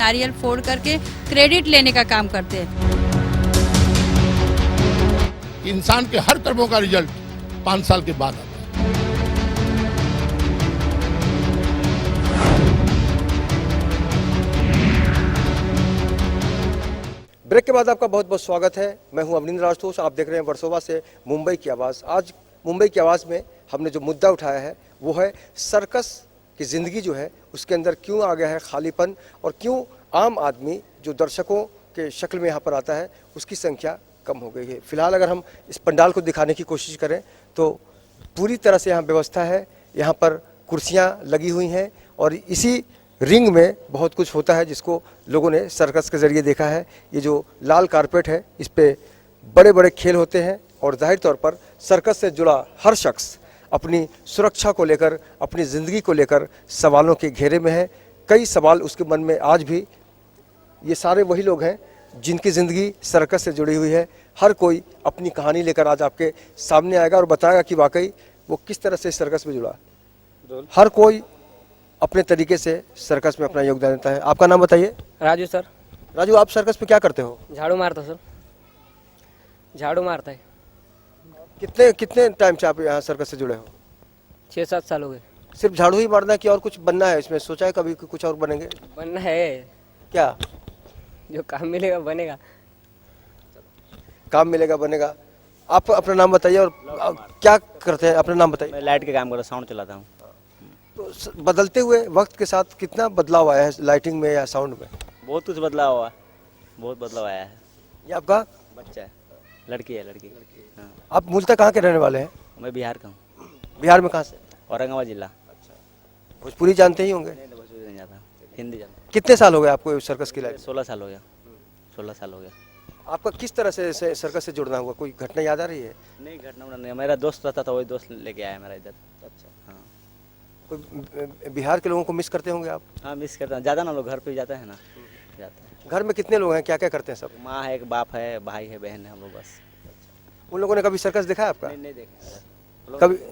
नारियल फोड़ करके क्रेडिट लेने का काम करते हैं। इंसान के हर कर्मों का रिजल्ट 5 साल के बाद आता है। ब्रेक के बाद आपका बहुत बहुत स्वागत है। मैं हूं अवनींद्र राजतोष। आप देख रहे हैं वर्सोवा से मुंबई की आवाज़। आज मुंबई की आवाज़ में हमने जो मुद्दा उठाया है वो है सर्कस की ज़िंदगी जो है उसके अंदर क्यों आ गया है खालीपन, और क्यों आम आदमी जो दर्शकों के शक्ल में यहाँ पर आता है उसकी संख्या कम हो गई है। फिलहाल अगर हम इस पंडाल को दिखाने की कोशिश करें तो पूरी तरह से यहाँ व्यवस्था है। यहाँ पर कुर्सियाँ लगी हुई हैं और इसी रिंग में बहुत कुछ होता है जिसको लोगों ने सर्कस के ज़रिए देखा है। ये जो लाल कारपेट है इस पे बड़े बड़े खेल होते हैं और जाहिर तौर पर सर्कस से जुड़ा हर शख्स अपनी सुरक्षा को लेकर, अपनी ज़िंदगी को लेकर सवालों के घेरे में है। कई सवाल उसके मन में आज भी। ये सारे वही लोग हैं जिनकी ज़िंदगी सर्कस से जुड़ी हुई है। हर कोई अपनी कहानी लेकर आज आपके सामने आएगा और बताएगा कि वाकई वो किस तरह से सर्कस में जुड़ा। हर कोई अपने तरीके से सर्कस में अपना योगदान देता है। आपका नाम बताइए। राजू सर। राजू, आप सर्कस में क्या करते हो? झाड़ू मारता सर, झाड़ू मारता है। कितने कितने टाइम से आप यहाँ सर्कस से जुड़े हो? 6-7 साल हो गए। सिर्फ झाड़ू ही मारना है कि और कुछ बनना है इसमें? सोचा है कभी कि कुछ और बनेंगे? बनना है, क्या जो काम मिलेगा बनेगा। काम मिलेगा बनेगा। आप अपना नाम बताइए और क्या करते हैं, अपना नाम बताइए। मैं लाइट के काम करता हूँ, साउंड चलाता हूँ। तो बदलते हुए वक्त के साथ कितना बदलाव आया है लाइटिंग में या साउंड में? बहुत कुछ बदलाव हुआ है, बहुत बदलाव आया है। ये आपका बच्चा है, लड़की है, लड़की। हाँ। आप मूलतः कहाँ के रहने वाले हैं? मैं बिहार का हूँ। बिहार में कहाँ से? औरंगाबाद जिला। भोजपुरी जानते ही होंगे। नहीं भोजपुरी नहीं जाता, हिंदी जानता। कितने साल हो गए आपको सर्कस की लाइफ? 16 साल हो गया, 16 साल हो गया। आपका किस तरह से सर्कस से जुड़ना हुआ? कोई घटना याद आ रही है? नहीं, घटना उटना नहीं। मेरा दोस्त रहता था, वही दोस्त लेके आया मेरा इधर। अच्छा। हाँ कोई बिहार के लोगों को मिस करते होंगे आप? हाँ, मिस करता हूँ। ज़्यादा ना लोग घर पे जाते हैं ना, जाते हैं। घर में कितने लोग हैं, क्या क्या करते हैं सब? माँ है, एक बाप है, भाई है, बहन है, हम लोग बस। उन लोगों ने कभी सर्कस देखा है आपका? नहीं देखे।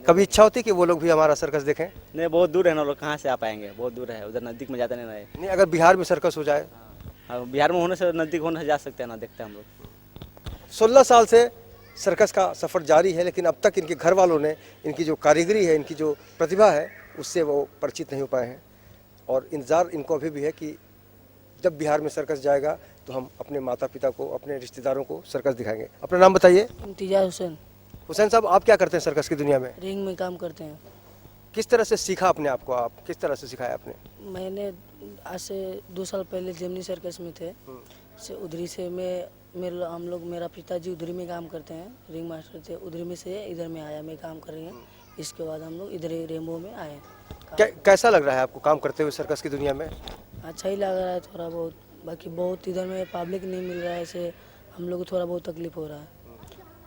कभी इच्छा होती कि वो लोग भी हमारा सर्कस देखें? नहीं, बहुत दूर है ना, लोग कहाँ से आ पाएंगे, बहुत दूर है, उधर नज़दीक में जाते नहीं रहे। नहीं, अगर बिहार में सर्कस हो जाए? हाँ, बिहार में होने से, नज़दीक होने से जा सकते हैं ना, देखते हैं हम लोग। 16 साल से सर्कस का सफ़र जारी है, लेकिन अब तक इनके घर वालों ने इनकी जो कारीगरी है, इनकी जो प्रतिभा है उससे वो परिचित नहीं हो पाए हैं। और इंतज़ार इनको अभी भी है कि जब बिहार में सर्कस जाएगा तो हम अपने माता पिता को, अपने रिश्तेदारों को सर्कस दिखाएंगे। अपना नाम बताइए। इम्तियाज़ हुसैन। हुसैन साहब, आप क्या करते हैं सर्कस की दुनिया में? रिंग में काम करते हैं। किस तरह से सीखा अपने आप को? आप किस तरह से सिखाया आपने? मैंने आज से 2 साल पहले जेमिनी सर्कस में थे, से उधरी से मेरा पिताजी उधरी में काम करते हैं, रिंग मास्टर थे। उधरी में से इधर में आया, मैं काम कर रही हूँ। इसके बाद हम लोग इधर रेमो में आए। कैसा लग रहा है आपको काम करते हुए सर्कस की दुनिया में? अच्छा ही लग रहा है थोड़ा बहुत। बाकी बहुत इधर में पब्लिक नहीं मिल रहा है, ऐसे हम लोग को थोड़ा बहुत तकलीफ हो रहा है,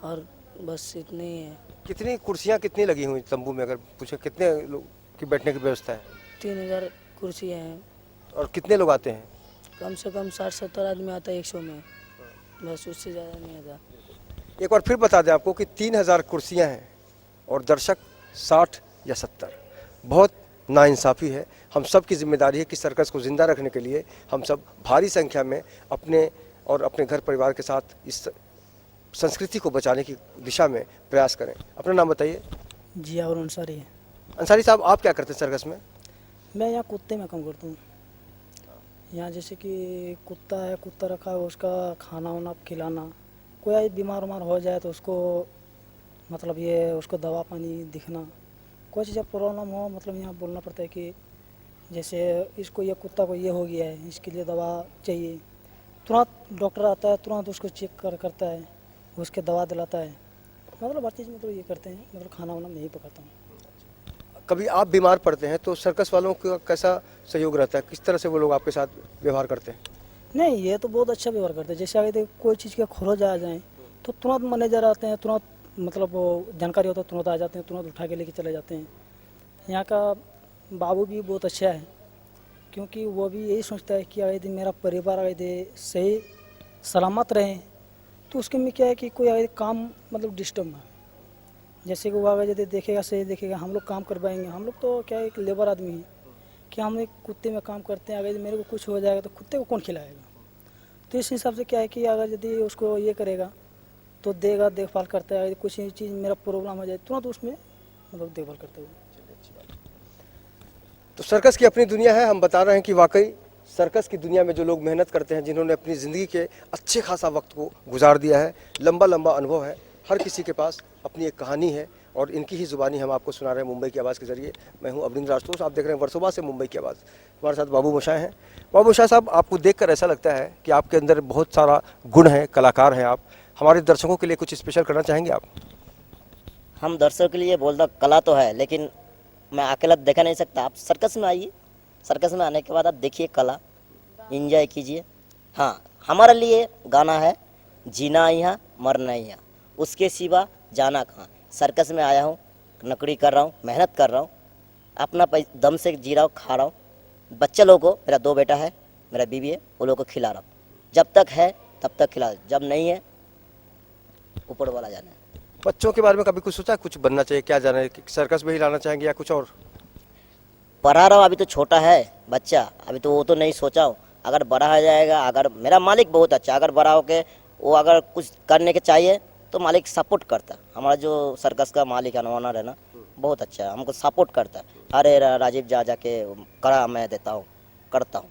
और बस इतने ही है। कितनी कुर्सियाँ कितनी लगी हुई तंबू में, अगर पूछे कितने लोग की बैठने की व्यवस्था है? 3000 कुर्सियाँ हैं। और कितने लोग आते हैं? कम से कम 60-70 आदमी आता है एक शो में, बस उससे ज़्यादा नहीं आता। एक बार फिर बता दें आपको कि 3000 कुर्सियां हैं और दर्शक 60 या 70। बहुत नाइंसाफ़ी है। हम सब की जिम्मेदारी है कि सर्कस को ज़िंदा रखने के लिए हम सब भारी संख्या में अपने और अपने घर परिवार के साथ इस संस्कृति को बचाने की दिशा में प्रयास करें। अपना नाम बताइए। जिया और अंसारी है। अंसारी साहब, आप क्या करते हैं सर्कस में? मैं यहाँ कुत्ते में काम करता हूँ। यहाँ जैसे कि कुत्ता है, कुत्ता रखा है, उसका खाना वाना खिलाना। कोई बीमार उमार हो जाए तो उसको मतलब ये उसको दवा पानी दिखना। कोई चीज़ प्रॉब्लम हो, मतलब यहाँ बोलना पड़ता है कि जैसे इसको, ये कुत्ता को ये हो गया है, इसके लिए दवा चाहिए। तुरंत डॉक्टर आता है, तुरंत उसको चेक करता है, उसके दवा दिलाता है। मतलब हर चीज़ मतलब ये करते हैं। मतलब खाना वाना मैं ही पकाता हूँ। कभी आप बीमार पड़ते हैं तो सर्कस वालों का कैसा सहयोग रहता है? किस तरह से वो लोग आपके साथ व्यवहार करते हैं? नहीं, ये तो बहुत अच्छा व्यवहार करते हैं। जैसे अगर कोई चीज़ के खरोच आ जाए तो तुरंत मैनेजर आते हैं, तुरंत मतलब वो जानकारी होता है, तुरंत आ जाते हैं, तुरंत उठा के लेके चले जाते हैं। यहाँ का बाबू भी बहुत अच्छा है, क्योंकि वो भी यही सोचता है कि अगर यदि मेरा परिवार अगर यदि सही सलामत रहे तो उसके में क्या है कि कोई अगर काम मतलब डिस्टर्ब ना, जैसे कि वो अगर यदि देखेगा, सही देखेगा, हम लोग काम करवाएंगे। हम लोग तो क्या है, एक लेबर आदमी है, कि हम एक कुत्ते में काम करते हैं, अगर मेरे को कुछ हो जाएगा तो कुत्ते को कौन खिलाएगा। तो इस हिसाब से क्या है कि अगर यदि उसको ये करेगा तो देगा, देखभाल करता है। अगर कुछ चीज़ मेरा प्रॉब्लम हो जाए तुरंत उसमें मतलब देखभाल करते हुए। तो सर्कस की अपनी दुनिया है। हम बता रहे हैं कि वाकई सर्कस की दुनिया में जो लोग मेहनत करते हैं, जिन्होंने अपनी ज़िंदगी के अच्छे खासा वक्त को गुजार दिया है, लंबा लंबा अनुभव है, हर किसी के पास अपनी एक कहानी है और इनकी ही ज़ुबानी हम आपको सुना रहे हैं मुंबई की आवाज़ के ज़रिए। मैं हूं अवनिंद्र राजपूत, आप देख रहे हैं वर्सोवा से मुंबई की आवाज़। हमारे साथ बाबू मोशाय हैं। बाबू मोशाय साहब, आपको देखकर ऐसा लगता है कि आपके अंदर बहुत सारा गुण है, कलाकार हैं आप। हमारे दर्शकों के लिए कुछ स्पेशल करना चाहेंगे आप? हम दर्शकों के लिए बोलता कला तो है, लेकिन मैं अकेला देखा नहीं सकता। आप सर्कस में आइए, सर्कस में आने के बाद आप देखिए कला, एंजॉय कीजिए। हाँ, हमारे लिए गाना है जीना यहाँ मरना यहाँ, उसके सिवा जाना कहाँ। सर्कस में आया हूँ, नौकरी कर रहा हूँ, मेहनत कर रहा हूँ, अपना दम से जी रहा हूँ, खा रहा हूँ। बच्चे लोगों को, मेरा 2 बेटा है, मेरा बीवी है, वो लोगों को खिला रहा हूँ। जब तक है तब तक खिला, जब नहीं है ऊपर वाला जाना है। बच्चों के बारे में कभी कुछ सोचा, कुछ बनना चाहिए, क्या जाना है, सर्कस में ही लाना चाहेंगे या कुछ और? पढ़ा रहा हूँ, अभी तो छोटा है बच्चा, अभी तो वो तो नहीं सोचा हूँ। अगर बड़ा हो जाएगा, अगर मेरा मालिक बहुत अच्छा, अगर बड़ा हो के वो अगर कुछ करने के चाहिए तो मालिक सपोर्ट करता है। हमारा जो सर्कस का मालिक है, ओनर है ना, बहुत अच्छा है, हमको सपोर्ट करता है। अरे राजीव जा जाके करा, मैं देता हूँ, करता हूँ,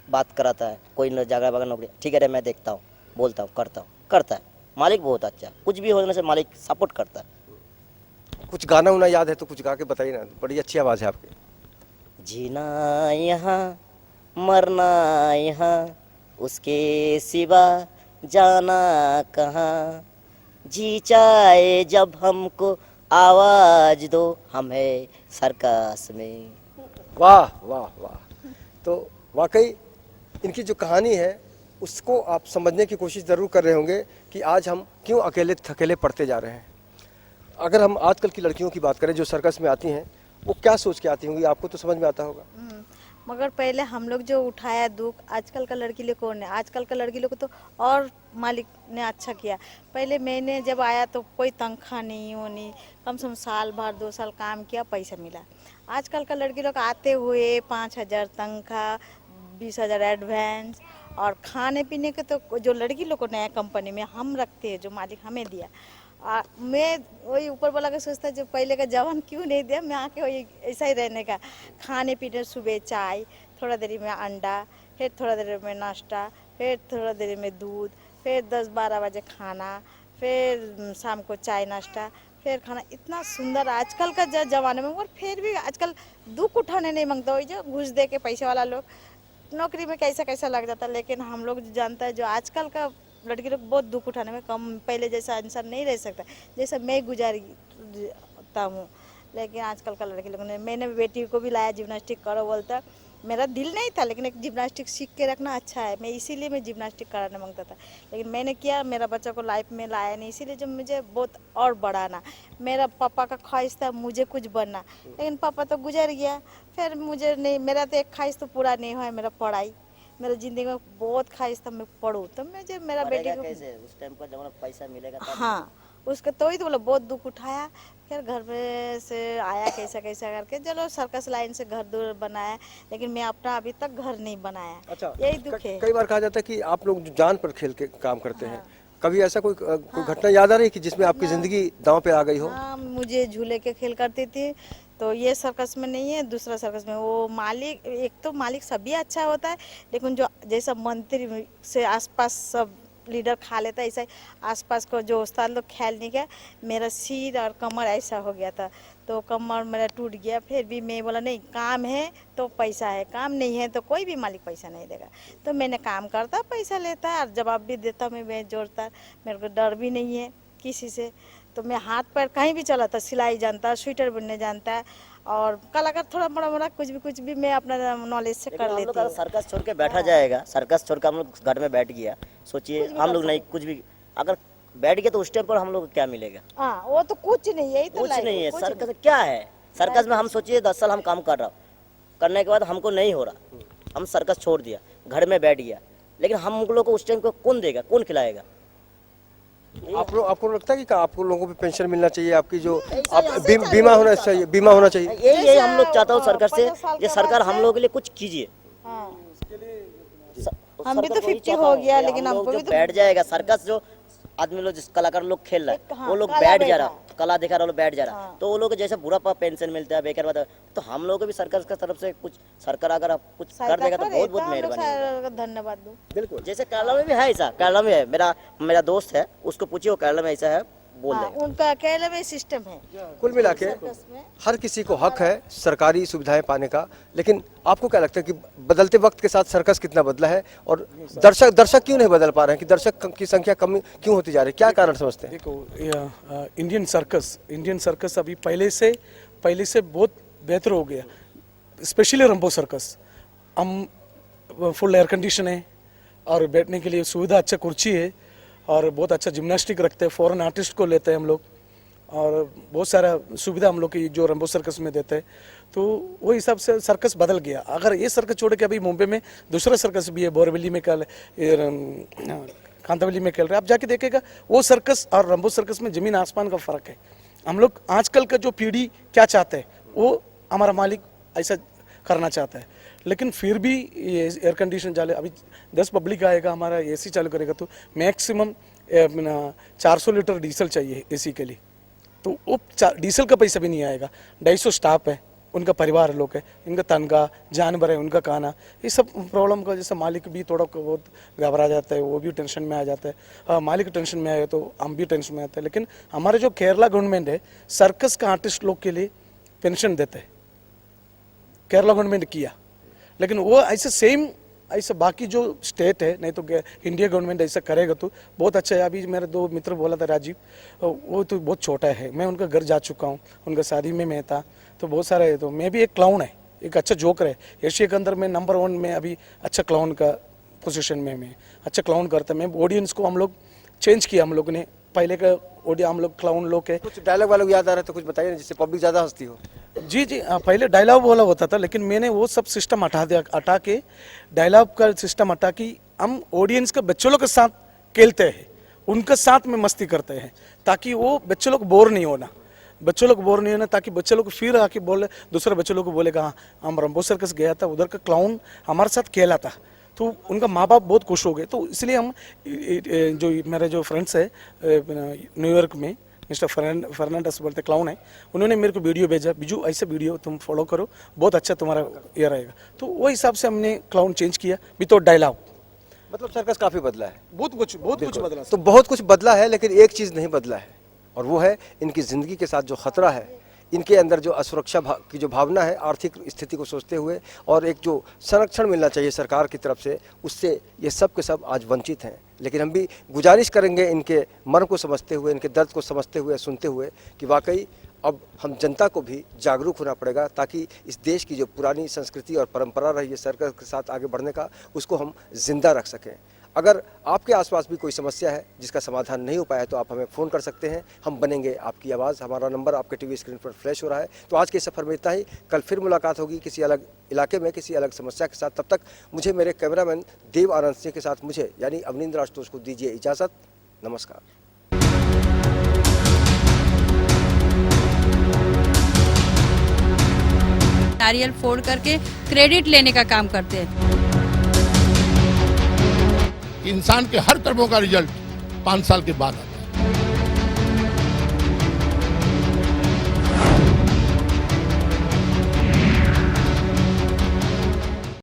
बात कराता है। कोई जगह बगैर नौकरी, ठीक है रे, मैं देखता हूँ, बोलता हूँ, करता है। मालिक बहुत अच्छा है, कुछ भी होने से मालिक सपोर्ट करता है। कुछ गाना उना याद है तो कुछ गा के बताइए ना, बड़ी अच्छी आवाज़ है आपकी। जीना यहाँ मरना यहाँ, उसके सिवा जाना कहाँ। जी चाहे जब हमको आवाज दो, हम है सर्कस में। वाह वाह वाह। तो वाकई इनकी जो कहानी है उसको आप समझने की कोशिश ज़रूर कर रहे होंगे कि आज हम क्यों अकेले थकेले पड़ते जा रहे हैं। अगर हम आजकल की लड़कियों की बात करें जो सर्कस में आती हैं, वो क्या सोच के आती होंगी, आपको तो समझ में आता होगा। मगर पहले हम लोग जो उठाया दुख, आजकल का लड़की लोग कौन है, आजकल का लड़की लोग को तो और मालिक ने अच्छा किया। पहले मैंने जब आया तो कोई तनख्वाह नहीं होनी, कम से कम साल भर 2 साल काम किया, पैसा मिला। आजकल का लड़की लोग आते हुए 5,000 तनख्वाह, 20,000 एडवांस, और खाने पीने के तो जो लड़की लोग को नया कंपनी में हम रखते हैं, जो मालिक हमें दिया। मैं वही ऊपर वाला का सोचता जो पहले का जवान क्यों नहीं दिया, मैं आके वही ऐसा ही रहने का। खाने पीने सुबह चाय, थोड़ा देरी में अंडा, फिर थोड़ा देर में नाश्ता, फिर थोड़ा देरी में दूध, फिर 10-12 बजे खाना, फिर शाम को चाय नाश्ता, फिर खाना। इतना सुंदर आजकल का जमाने में, और फिर भी आजकल दुख उठाने नहीं मांगता। वही जो घूस दे के पैसे वाला लोग नौकरी में कैसा कैसा लग जाता। लेकिन हम लोग जानता है जो आजकल का लड़की लोग बहुत दुख उठाने में कम, पहले जैसा इंसान नहीं रह सकता जैसा मैं गुजारता हूँ। लेकिन आजकल का लड़की लोग ने, मैंने बेटी को भी लाया जिम्नास्टिक करो बोलता, मेरा दिल नहीं था, लेकिन एक जिम्नास्टिक सीख के रखना अच्छा है, मैं इसीलिए मैं जिम्नास्टिक कराना मांगता था। लेकिन मैंने किया, मेरा बच्चा को लाइफ में लाया नहीं, इसीलिए जो मुझे बहुत और बढ़ाना। मेरा पापा का ख्वाहिश था मुझे कुछ बनना, लेकिन पापा तो गुजर गया, फिर मुझे नहीं, मेरा तो एक ख्वाहिश तो पूरा नहीं हुआ, मेरा पढ़ाई। मेरा जिंदगी में बहुत ख्वाहिश था मैं पढ़ूँ, तो मुझे मेरा बेटे को कैसे उस टाइम पर जब पैसा मिलेगा तब। हाँ, उसका तो ही तो बोला, बहुत दुख उठाया। फिर घर में से आया कैसा कैसा करके, चलो सर्कस लाइन से घर दूर बनाया, लेकिन मैं अपना अभी तक घर नहीं बनाया। अच्छा, यही दुख है। कई बार कहा जाता है कि आप लोग जो जान पर खेल के काम करते हैं, कभी ऐसा कोई घटना याद आ रही है कि जिसमें आपकी जिंदगी दांव पे आ गई हो? हाँ, मुझे झूले के खेल करती थी, तो ये सर्कस में नहीं है, दूसरा सर्कस में। वो मालिक, एक तो मालिक सभी अच्छा होता है, लेकिन जो जैसा मंत्री से आसपास सब लीडर खा लेता है, ऐसा ही आसपास को जो उस्ताद लोग ख्याल नहीं किया, मेरा सिर और कमर ऐसा हो गया था, तो कमर मेरा टूट गया। फिर भी मैं बोला नहीं, काम है तो पैसा है, काम नहीं है तो कोई भी मालिक पैसा नहीं देगा। तो मैंने काम करता, पैसा लेता है और जवाब भी देता, मैं जोड़ता, मेरे को डर भी नहीं है किसी से। तो मैं हाथ पैर कहीं भी चला था, सिलाई जानता, स्वेटर बुनने जानता, और कलाकार थोड़ा बड़ा बड़ा कुछ भी मैं अपना नॉलेज से कर लेती हूँ। सर्कस छोड़ के बैठा जाएगा, सर्कस छोड़ के हम लोग घर में बैठ गया, सोचिए हम लोग नहीं, कुछ भी अगर बैठ गया तो उस टाइम पर हम लोग को क्या मिलेगा? हाँ, वो तो कुछ नहीं है, कुछ नहीं है। सर्कस क्या है? सर्कस में हम सोचिए 10 साल हम काम कर रहा हूँ, करने के बाद हमको नहीं हो रहा, हम सर्कस छोड़ दिया, घर में बैठ गया, लेकिन हम लोग को उस टाइम को कौन देगा, कौन खिलाएगा? आपको लगता है कि आपको लोगों को पेंशन मिलना चाहिए, आपकी जो बीमा होना चाहिए, बीमा होना चाहिए? यही हम लोग चाहता हूँ सरकार से, ये सरकार हम लोगों के लिए कुछ कीजिए। हम भी तो सरकार को 50 चाहता हो हूँ गया, कि लेकिन हम हमको लोग भी जो तो बैठ जाएगा सर्कस, जो आदमी लोग जिस कलाकार लोग खेल रहा है वो लोग बैठ जा रहा, कला दिखा रहा, लोग बैठ जा रहा, तो वो लोग जैसे बुढ़ापा पेंशन मिलता है, बेकार बात है, तो हम लोग को भी सरकार की तरफ से कुछ, सरकार अगर आप कुछ कर देगा तो बहुत बहुत मेहरबानी होगा। धन्यवाद दो। बिल्कुल। जैसे केरला में भी है ऐसा, केरला में है, मेरा दोस्त है, उसको पूछिए वो केरला में ऐसा है, बोल देगा। उनका केरला में सिस्टम है। कुल मिला के हर किसी को हक है सरकारी सुविधाएं पाने का, लेकिन आपको क्या लगता है कि बदलते वक्त के साथ सर्कस कितना बदला है और दर्शक क्यों नहीं बदल पा रहे हैं, कि दर्शक की संख्या कम क्यों होती जा रही है, क्या कारण समझते हैं? देखो इंडियन सर्कस अभी पहले से बहुत बेहतर हो गया, स्पेशली रंबो सर्कस। हम फुल एयर कंडीशन है और बैठने के लिए सुविधा, अच्छा कुर्सी है और बहुत अच्छा जिम्नास्टिक रखते हैं, फॉरेन आर्टिस्ट को लेते हैं हम लोग और बहुत सारा सुविधा हम लोग की जो रंबो सर्कस में देते हैं, तो वो हिसाब से सर्कस बदल गया। अगर ये सर्कस छोड़ के अभी मुंबई में दूसरा सर्कस भी है, बोरवली में कांतावली में खेल रहे हैं, आप जाके देखेगा वो सर्कस और रंबो सर्कस में जमीन आसमान का फर्क है। हम लोग आजकल का जो पीढ़ी क्या चाहते हैं वो हमारा मालिक ऐसा करना चाहता है, लेकिन फिर भी ये एयर कंडीशन चाले, अभी 10 पब्लिक आएगा, हमारा एसी चालू करेगा तो मैक्सिमम 400 लीटर डीजल चाहिए एसी के लिए, तो वो डीजल का पैसा भी नहीं आएगा। 250 स्टाफ है, उनका परिवार लोग है, इनका तनख्वाह, जानवर है, उनका खाना, ये सब प्रॉब्लम का जैसे मालिक भी थोड़ा बहुत घबरा जाता है, वो भी टेंशन में आ जाता है, मालिक टेंशन में आए तो हम भी टेंशन में आते हैं। लेकिन हमारे जो केरला गवर्नमेंट है सर्कस का आर्टिस्ट लोग के लिए पेंशन देते हैं, केरला गवर्नमेंट किया, लेकिन वो ऐसे सेम ऐसा बाकी जो स्टेट है नहीं तो इंडिया गवर्नमेंट ऐसा करेगा तो बहुत अच्छा है। अभी मेरे 2 मित्र बोला था राजीव, वो तो बहुत छोटा है, मैं उनका घर जा चुका हूँ, उनका शादी में मैं था, तो बहुत सारा है, तो मैं भी एक क्लाउन है, एक अच्छा जोकर है, एशिया के अंदर में नंबर 1 में अभी अच्छा क्लाउन का पोजीशन में मैं अच्छा क्लाउन करता, मैं ऑडियंस को हम लोग चेंज किया, हम लोग ने पहले का ऑडियो हम लोग क्लाउन लोग है। कुछ डायलॉग वालों याद आ रहा है तो कुछ बताइए ना, जिससे पब्लिक ज़्यादा हंसती हो। जी पहले डायलॉग बोला होता था, लेकिन मैंने वो सब सिस्टम हटा के डायलॉग का सिस्टम हटा के हम ऑडियंस के बच्चों लोग के साथ खेलते हैं, उनके साथ में मस्ती करते हैं, ताकि वो बच्चे लोग बोर नहीं होना, ताकि बच्चे लोग फिर आके बोले, दूसरे बच्चे लोग को बोलेगा हाँ हम रंबो सर्कस गया था, उधर का क्लाउन हमारे साथ खेला था, तो उनका माँ बाप बहुत खुश हो गए। तो इसलिए हम जो मेरे जो फ्रेंड्स है न्यूयॉर्क में मिस्टर फर्नांडस बोलते क्लाउन है, उन्होंने मेरे को वीडियो भेजा, बिजू ऐसे वीडियो तुम फॉलो करो, बहुत अच्छा तुम्हारा ये रहेगा, तो वो हिसाब से हमने क्लाउन चेंज किया विदाउट डायलॉग। मतलब सर्कस काफ़ी बदला है, बहुत कुछ बदला। तो बहुत कुछ बदला है, लेकिन एक चीज़ नहीं बदला है और वो है इनकी ज़िंदगी के साथ जो खतरा है, इनके अंदर जो असुरक्षा की जो भावना है, आर्थिक स्थिति को सोचते हुए और एक जो संरक्षण मिलना चाहिए सरकार की तरफ से, उससे ये सब के सब आज वंचित हैं। लेकिन हम भी गुजारिश करेंगे इनके मन को समझते हुए, इनके दर्द को समझते हुए, सुनते हुए, कि वाकई अब हम जनता को भी जागरूक होना पड़ेगा, ताकि इस देश की जो पुरानी संस्कृति और परंपरा रही है सर्कस के साथ आगे बढ़ने का, उसको हम जिंदा रख सकें। अगर आपके आसपास भी कोई समस्या है जिसका समाधान नहीं हो पाया तो आप हमें फ़ोन कर सकते हैं, हम बनेंगे आपकी आवाज़। हमारा नंबर आपके टीवी स्क्रीन पर फ्लैश हो रहा है। तो आज के सफ़र में इतना ही, कल फिर मुलाकात होगी किसी अलग इलाके में, किसी अलग समस्या के साथ। तब तक मुझे मेरे कैमरामैन देव आनंद सिंह के साथ मुझे यानी अवनींद्र आशुतोष को दीजिए इजाज़त। नमस्कार। नारियल फोड़ करके क्रेडिट लेने का काम करते हैं। इंसान के हर कर्मों का रिजल्ट 5 साल के बाद आता है।